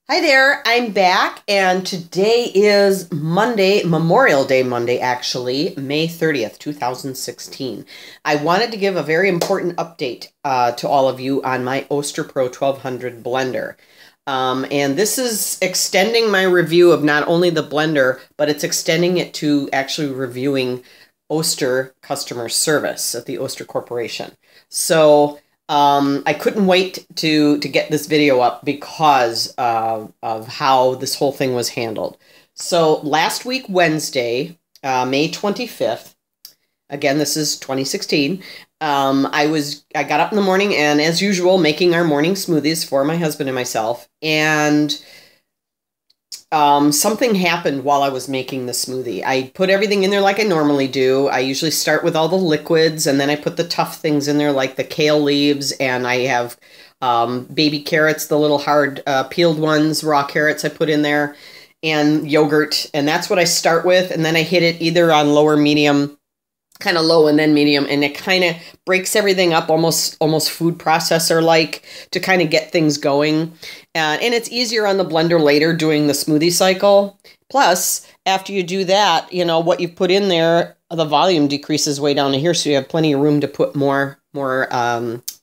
Hi there, I'm back, and today is Monday, Memorial Day Monday, actually, May 30th, 2016. I wanted to give a very important update to all of you on my Oster Pro 1200 blender. And this is extending my review of not only the blender, but it's extending it to actually reviewing Oster customer service at the Oster Corporation. So I couldn't wait to get this video up because of how this whole thing was handled. So last week, Wednesday, May 25th, again, this is 2016, I got up in the morning and, as usual, making our morning smoothies for my husband and myself, and something happened while I was making the smoothie. I put everything in there like I normally do. I usually start with all the liquids, and then I put the tough things in there like the kale leaves, and I have baby carrots, the little hard peeled ones, raw carrots I put in there, and yogurt, and that's what I start with, and then I hit it either on low or medium, kind of low and then medium, and it kind of breaks everything up almost food processor like to kind of get things going. And it's easier on the blender later doing the smoothie cycle. Plus, after you do that, you know, what you put in there, the volume decreases way down to here, so you have plenty of room to put more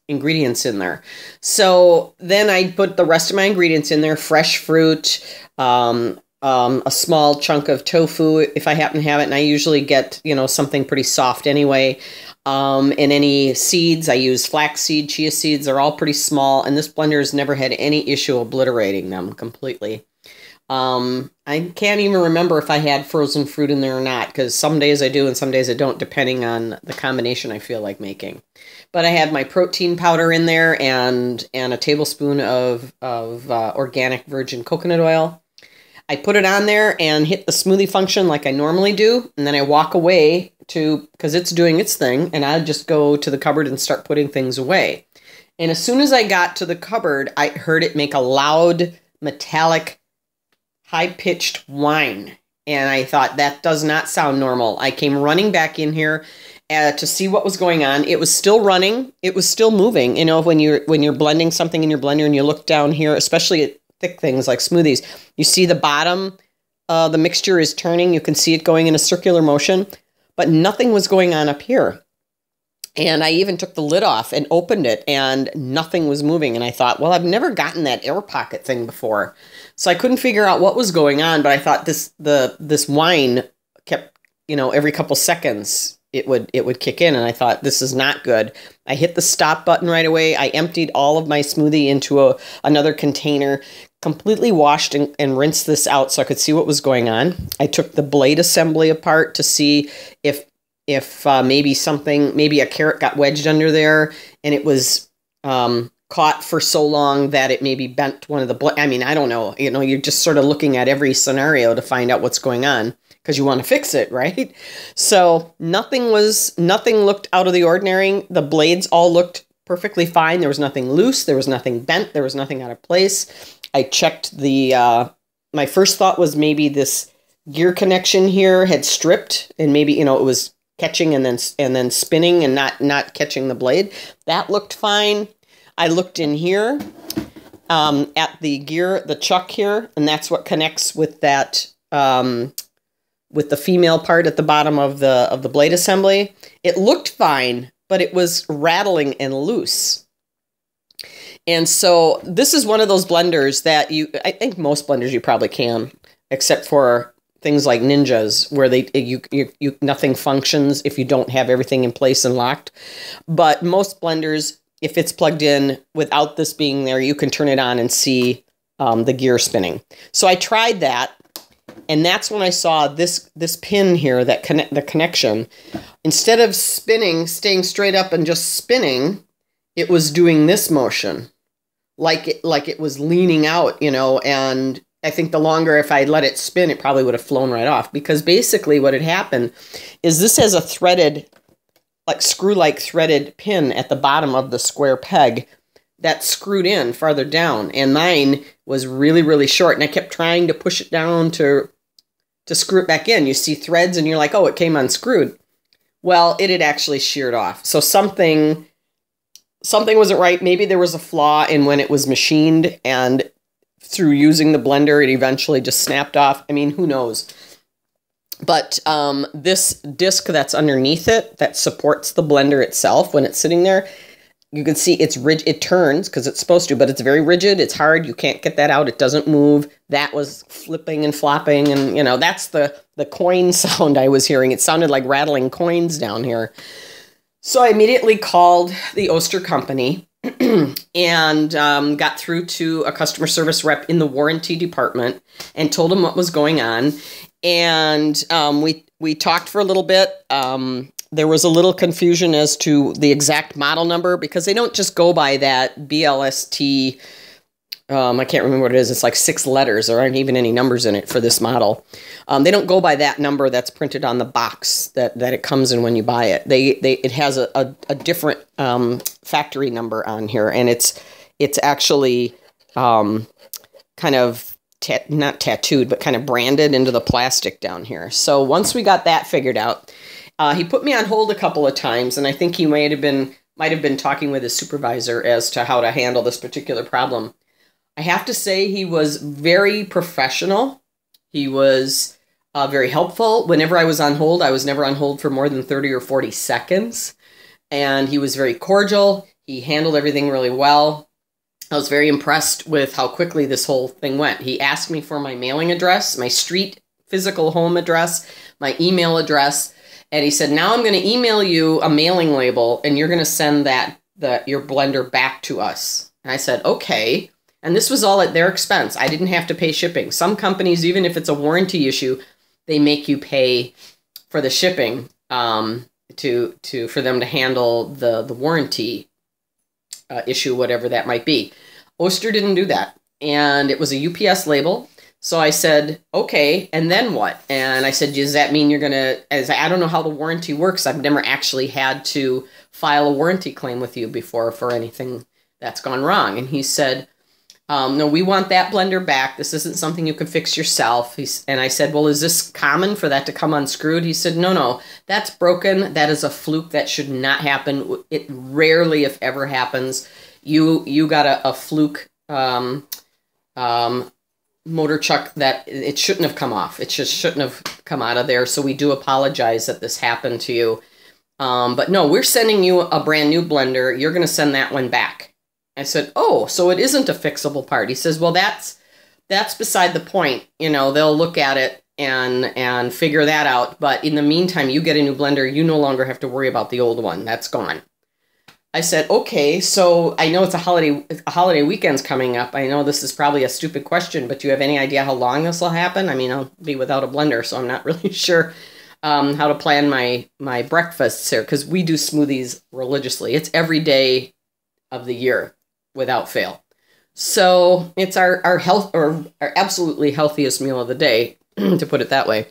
ingredients in there. So then I put the rest of my ingredients in there: fresh fruit, a small chunk of tofu if I happen to have it, and I usually get, you know, something pretty soft anyway. And any seeds, I use flaxseed, chia seeds, they're all pretty small, and this blender has never had any issue obliterating them completely. I can't even remember if I had frozen fruit in there or not, because some days I do and some days I don't, depending on the combination I feel like making. But I had my protein powder in there and a tablespoon of organic virgin coconut oil. I put it on there and hit the Smoothie Function like I normally do, and then I walk away because it's doing its thing, and I just go to the cupboard and start putting things away. And as soon as I got to the cupboard, I heard it make a loud, metallic, high-pitched whine, and I thought, that does not sound normal. I came running back in here to see what was going on. It was still running. It was still moving. You know, when you're blending something in your blender and you look down here, especially at thick things like smoothies, you see the bottom, the mixture is turning. You can see it going in a circular motion, but nothing was going on up here. And I even took the lid off and opened it, and nothing was moving. And I thought, well, I've never gotten that air pocket thing before, so I couldn't figure out what was going on. But I thought this whine kept, you know, every couple seconds it would kick in, and I thought, this is not good. I hit the stop button right away. I emptied all of my smoothie into another container, completely washed and rinsed this out so I could see what was going on. I took the blade assembly apart to see if maybe a carrot got wedged under there and it was caught for so long that it maybe bent one of the I mean, I don't know. You know, you're just sort of looking at every scenario to find out what's going on, because you want to fix it, right? So nothing looked out of the ordinary. The blades all looked perfectly fine. There was nothing loose. There was nothing bent. There was nothing out of place. I checked my first thought was maybe this gear connection here had stripped, and maybe, you know, it was catching and then spinning and not catching the blade. That looked fine. I looked in here at the gear, the chuck here, and that's what connects with that with the female part at the bottom of the blade assembly. It looked fine, but it was rattling and loose. And so this is one of those blenders that I think most blenders you probably can, except for things like Ninjas, where nothing functions if you don't have everything in place and locked. But most blenders, if it's plugged in without this being there, you can turn it on and see the gear spinning. So I tried that, and that's when I saw this pin here, that the connection. Instead of spinning, staying straight up and just spinning, it was doing this motion, like it was leaning out, you know. And I think the longer, if I let it spin, it probably would have flown right off, because basically what had happened is this has a threaded, like screw-like threaded pin at the bottom of the square peg that screwed in farther down, and mine was really, really short, and I kept trying to push it down to screw it back in. You see threads and you're like, oh, it came unscrewed. Well, it had actually sheared off. So something wasn't right. Maybe there was a flaw in when it was machined, and through using the blender, it eventually just snapped off. I mean, who knows? But this disc that's underneath it that supports the blender itself when it's sitting there, you can see it's rigid. It turns because it's supposed to, but it's very rigid. It's hard. You can't get that out. It doesn't move. That was flipping and flopping, and you know that's the coin sound I was hearing. It sounded like rattling coins down here. So I immediately called the Oster company and got through to a customer service rep in the warranty department and told them what was going on. And we talked for a little bit. There was a little confusion as to the exact model number because they don't just go by that BLST. I can't remember what it is. It's like 6 letters. There aren't even any numbers in it for this model. They don't go by that number that's printed on the box that it comes in when you buy it. It has a different factory number on here, and it's actually kind of not tattooed, but kind of branded into the plastic down here. So once we got that figured out, he put me on hold a couple of times, and I think he might have been talking with his supervisor as to how to handle this particular problem. I have to say he was very professional. He was very helpful. Whenever I was on hold, I was never on hold for more than 30 or 40 seconds. And he was very cordial. He handled everything really well. I was very impressed with how quickly this whole thing went. He asked me for my mailing address, my street physical home address, my email address. And he said, now I'm going to email you a mailing label, and you're going to send your blender back to us. And I said, okay. And this was all at their expense. I didn't have to pay shipping. Some companies, even if it's a warranty issue, they make you pay for the shipping for them to handle the warranty issue, whatever that might be. Oster didn't do that, and it was a UPS label. So I said, okay, and then what? And I said, does that mean you're going to, I don't know how the warranty works. I've never actually had to file a warranty claim with you before for anything that's gone wrong. And he said, no, we want that blender back. This isn't something you can fix yourself. And I said, well, is this common for that to come unscrewed? He said, no, that's broken. That is a fluke. That should not happen. It rarely, if ever, happens. You got a fluke motor chuck that it shouldn't have come off. It just shouldn't have come out of there. So we do apologize that this happened to you. But no, we're sending you a brand new blender. You're going to send that one back. I said, oh, so it isn't a fixable part. He says, well, that's beside the point. You know, they'll look at it and figure that out. But in the meantime, you get a new blender. You no longer have to worry about the old one. That's gone. I said, okay, so I know it's a holiday weekend's coming up. I know this is probably a stupid question, but do you have any idea how long this will happen? I mean, I'll be without a blender, so I'm not really sure how to plan my breakfasts here, because we do smoothies religiously. It's every day of the year without fail. So it's our absolutely healthiest meal of the day, to put it that way.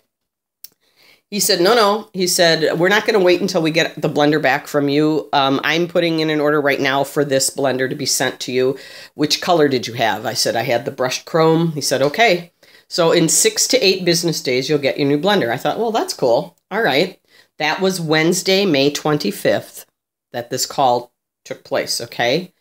He said, no. He said, we're not going to wait until we get the blender back from you. I'm putting in an order right now for this blender to be sent to you. Which color did you have? I said, I had the brushed chrome. He said, okay. So in 6 to 8 business days, you'll get your new blender. I thought, well, that's cool. All right. That was Wednesday, May 25th, that this call took place, okay?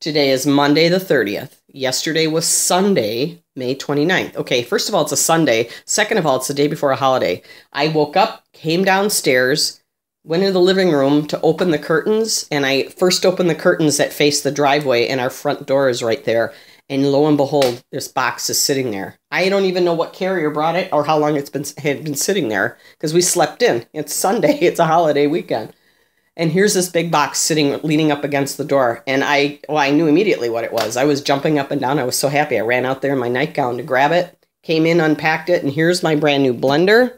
Today is Monday the 30th. Yesterday was Sunday, May 29th. Okay, first of all, it's a Sunday. Second of all, it's the day before a holiday. I woke up, came downstairs, went into the living room to open the curtains, and I first opened the curtains that face the driveway, and our front door is right there. And lo and behold, this box is sitting there. I don't even know what carrier brought it or how long had been sitting there, because we slept in. It's Sunday. It's a holiday weekend. And here's this big box sitting, leaning up against the door. And I knew immediately what it was. I was jumping up and down. I was so happy. I ran out there in my nightgown to grab it, came in, unpacked it, and here's my brand new blender.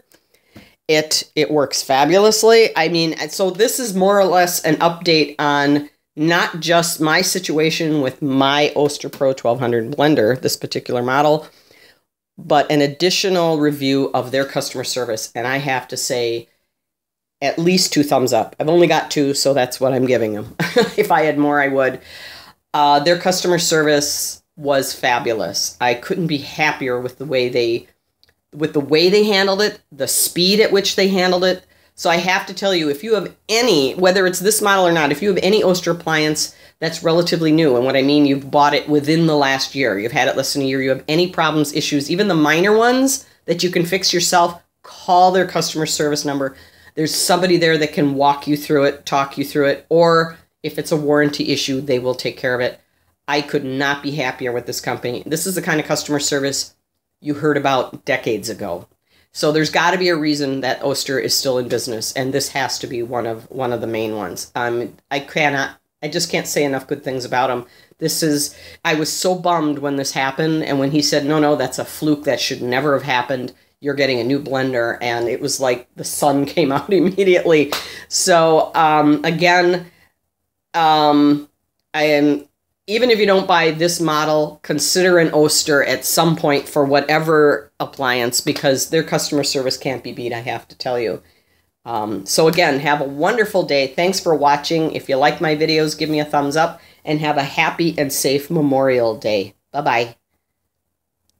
It works fabulously. I mean, so this is more or less an update on not just my situation with my Oster Pro 1200 blender, this particular model, but an additional review of their customer service. And I have to say, at least 2 thumbs up. I've only got 2, so that's what I'm giving them. If I had more, I would. Their customer service was fabulous. I couldn't be happier with the way they handled it, the speed at which they handled it. So I have to tell you, if you have any, whether it's this model or not, if you have any Oster appliance that's relatively new. And what I mean, you've bought it within the last year. You've had it less than a year. You have any problems, issues, even the minor ones that you can fix yourself, call their customer service number. There's somebody there that can walk you through it, talk you through it, or if it's a warranty issue, they will take care of it. I could not be happier with this company. This is the kind of customer service you heard about decades ago. So there's got to be a reason that Oster is still in business, and this has to be one of the main ones. I just can't say enough good things about them. I was so bummed when this happened, and when he said, no, that's a fluke, that should never have happened. You're getting a new blender, and it was like the sun came out immediately. So even if you don't buy this model, consider an Oster at some point for whatever appliance, because their customer service can't be beat, I have to tell you. So again, have a wonderful day. Thanks for watching. If you like my videos, give me a thumbs up, and have a happy and safe Memorial Day. Bye-bye.